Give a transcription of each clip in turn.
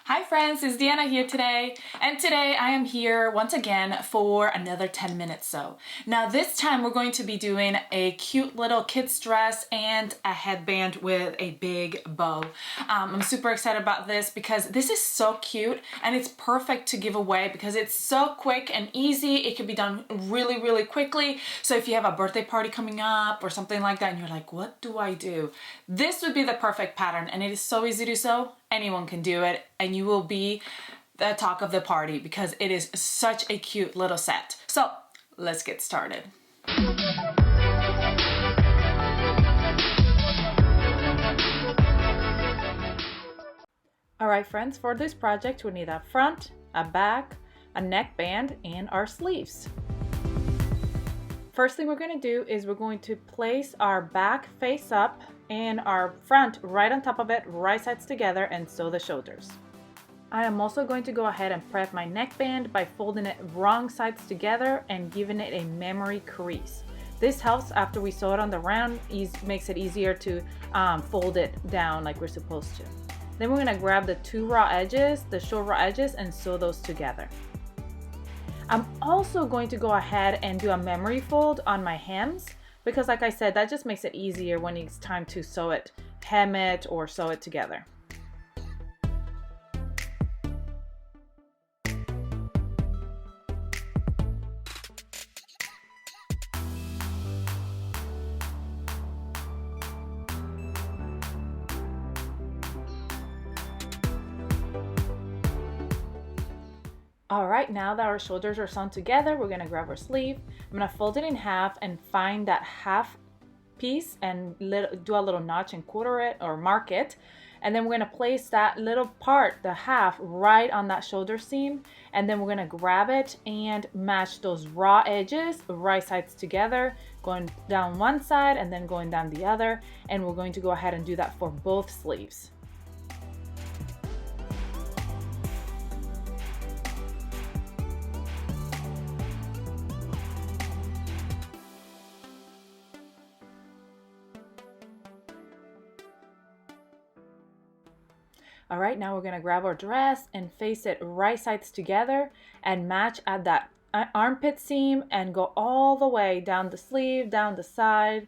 Hi friends, it's Deanna here today, and today I am here once again for another 10 minutes sew. Now this time we're going to be doing a cute little kid's dress and a headband with a big bow. I'm super excited about this because this is so cute and it's perfect to give away because it's so quick and easy. It can be done really quickly. So if you have a birthday party coming up or something like that and you're like, what do I do? This would be the perfect pattern, and it is so easy to sew. Anyone can do it, and you will be the talk of the party because it is such a cute little set. So let's get started. All right, friends, for this project, we need a front, a back, a neckband, and our sleeves. First thing we're going to do is we're going to place our back face up and our front right on top of it, right sides together, and sew the shoulders. I am also going to go ahead and prep my neckband by folding it wrong sides together and giving it a memory crease. This helps after we sew it on the round, makes it easier to fold it down like we're supposed to. Then we're going to grab the two raw edges, the short raw edges, and sew those together. I'm also going to go ahead and do a memory fold on my hems because, like I said, that just makes it easier when it's time to sew it, hem it, or sew it together. All right, now that our shoulders are sewn together, we're gonna grab our sleeve. I'm gonna fold it in half and find that half piece and do a little notch and quarter it or mark it. And then we're gonna place that little part, the half, right on that shoulder seam. And then we're gonna grab it and match those raw edges, right sides together, going down one side and then going down the other. And we're going to go ahead and do that for both sleeves. All right, now we're gonna grab our dress and face it right sides together and match at that armpit seam and go all the way down the sleeve, down the side,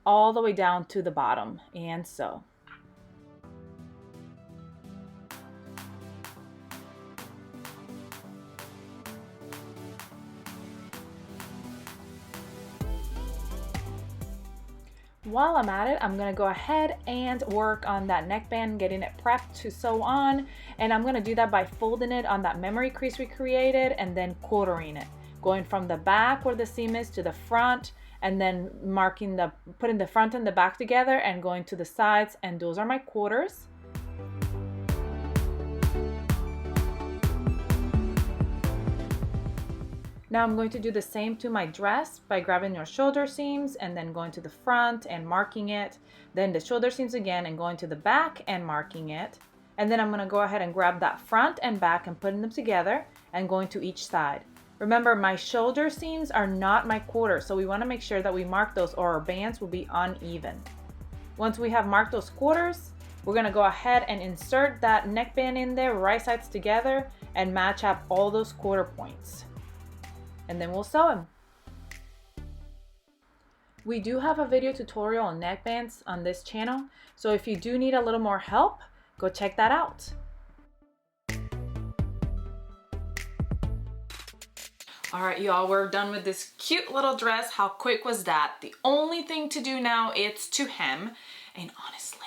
all the way down to the bottom, and sew. While I'm at it, I'm going to go ahead and work on that neckband, getting it prepped to sew on. And I'm going to do that by folding it on that memory crease we created and then quartering it. Going from the back where the seam is to the front, and then putting the front and the back together and going to the sides, and those are my quarters. Now I'm going to do the same to my dress by grabbing your shoulder seams and then going to the front and marking it, then the shoulder seams again and going to the back and marking it. And then I'm going to go ahead and grab that front and back and putting them together and going to each side. Remember, my shoulder seams are not my quarters, so we want to make sure that we mark those or our bands will be uneven. Once we have marked those quarters, we're going to go ahead and insert that neckband in there, right sides together, and match up all those quarter points. And then we'll sew them. We do have a video tutorial on neckbands on this channel, so if you do need a little more help, go check that out. All right, y'all, we're done with this cute little dress. How quick was that? The only thing to do now is to hem, and honestly,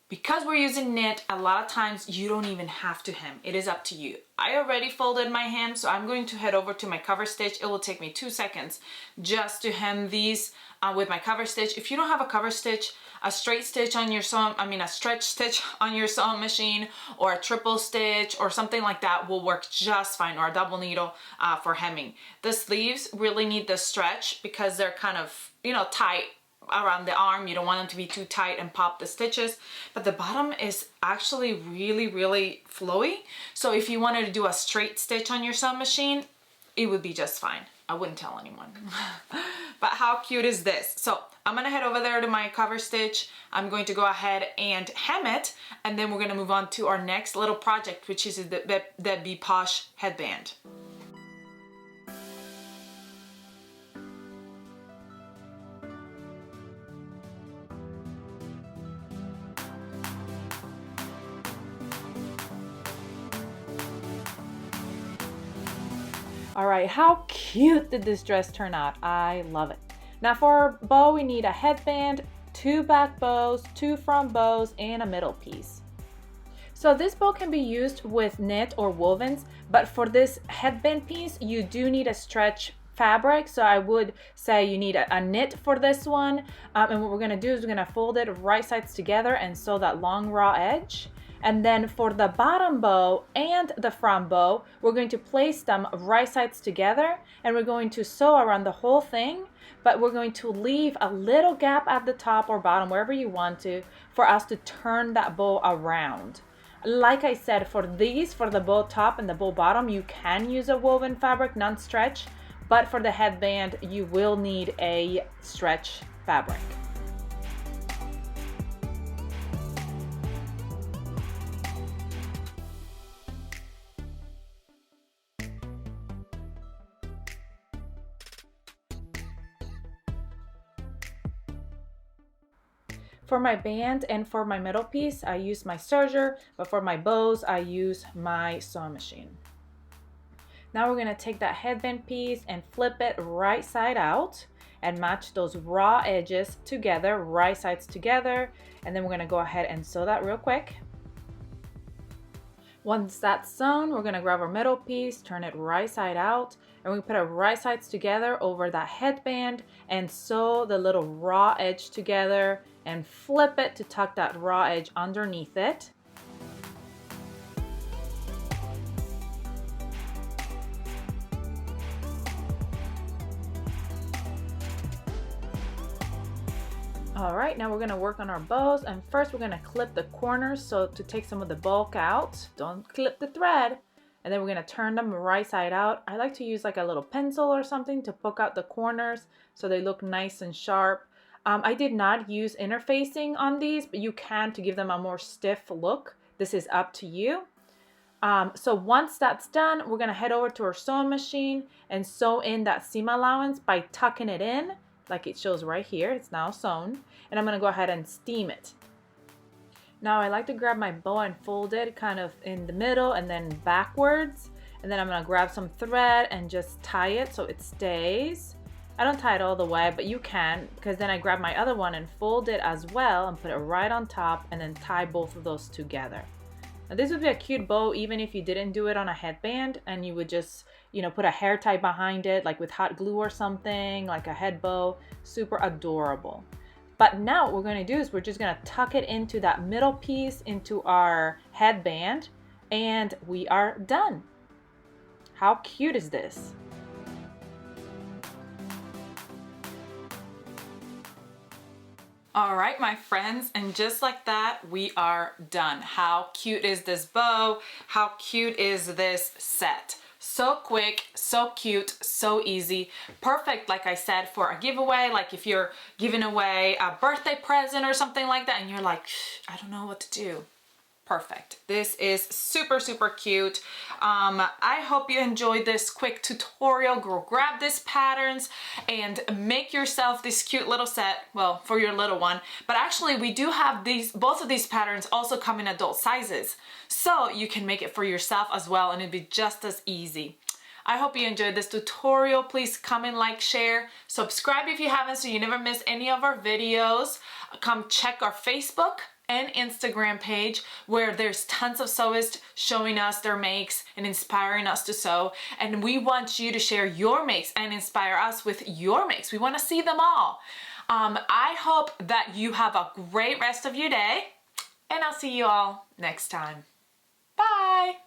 because we're using knit, a lot of times you don't even have to hem. It is up to you. I already folded my hem, so I'm going to head over to my cover stitch. It will take me 2 seconds just to hem these with my cover stitch. If you don't have a cover stitch, a straight stitch on your a stretch stitch on your sewing machine, or a triple stitch or something like that will work just fine, or a double needle for hemming. The sleeves really need the stretch because they're kind of, tight around the arm. You don't want them to be too tight and pop the stitches, but the bottom is actually really flowy. So if you wanted to do a straight stitch on your sewing machine, it would be just fine. I wouldn't tell anyone. But how cute is this? So I'm gonna head over there to my cover stitch. I'm going to go ahead and hem it, and then we're gonna move on to our next little project, which is the Be Posh headband. All right, how cute did this dress turn out? I love it. Now for our bow, we need a headband, 2 back bows, 2 front bows, and a middle piece. So this bow can be used with knit or wovens, but for this headband piece, you do need a stretch fabric. So I would say you need a knit for this one. And what we're gonna do is we're gonna fold it right sides together and sew that long raw edge. And then for the bottom bow and the front bow, we're going to place them right sides together, and we're going to sew around the whole thing, but we're going to leave a little gap at the top or bottom, wherever you want to, for us to turn that bow around. Like I said, for these, for the bow top and the bow bottom, you can use a woven fabric, non-stretch, but for the headband, you will need a stretch fabric. For my band and for my middle piece, I use my serger, but for my bows, I use my sewing machine. Now we're gonna take that headband piece and flip it right side out and match those raw edges together, right sides together, and then we're gonna go ahead and sew that real quick. Once that's sewn, we're gonna grab our middle piece, turn it right side out, and we put our right sides together over that headband and sew the little raw edge together and flip it to tuck that raw edge underneath it. All right, now we're gonna work on our bows, and first we're gonna clip the corners so to take some of the bulk out. Don't clip the thread. And then we're gonna turn them right side out. I like to use like a little pencil or something to poke out the corners so they look nice and sharp. I did not use interfacing on these, but you can to give them a more stiff look. This is up to you. So once that's done, we're gonna head over to our sewing machine and sew in that seam allowance by tucking it in, like it shows right here. It's now sewn, and I'm gonna go ahead and steam it. Now I like to grab my bow and fold it kind of in the middle and then backwards, and then I'm gonna grab some thread and just tie it so it stays. I don't tie it all the way, but you can, because then I grab my other one and fold it as well and put it right on top and then tie both of those together. Now this would be a cute bow even if you didn't do it on a headband, and you would just, you know, put a hair tie behind it, like with hot glue or something, like a head bow. Super adorable. But now what we're going to do is we're just going to tuck it into that middle piece into our headband, and we are done. How cute is this? All right, my friends, and just like that, we are done. How cute is this bow? How cute is this set? So quick, so cute, so easy. Perfect, like I said, for a giveaway, like if you're giving away a birthday present or something like that and you're like, I don't know what to do. Perfect. This is super, super cute. I hope you enjoyed this quick tutorial. Go grab these patterns and make yourself this cute little set, well, for your little one. But actually, we do have these, both of these patterns also come in adult sizes. So you can make it for yourself as well, and it'd be just as easy. I hope you enjoyed this tutorial. Please comment, like, share, subscribe if you haven't so you never miss any of our videos. Come check our Facebook and Instagram page where there's tons of sewists showing us their makes and inspiring us to sew. And we want you to share your makes and inspire us with your makes. We want to see them all. I hope that you have a great rest of your day, and I'll see you all next time. Bye!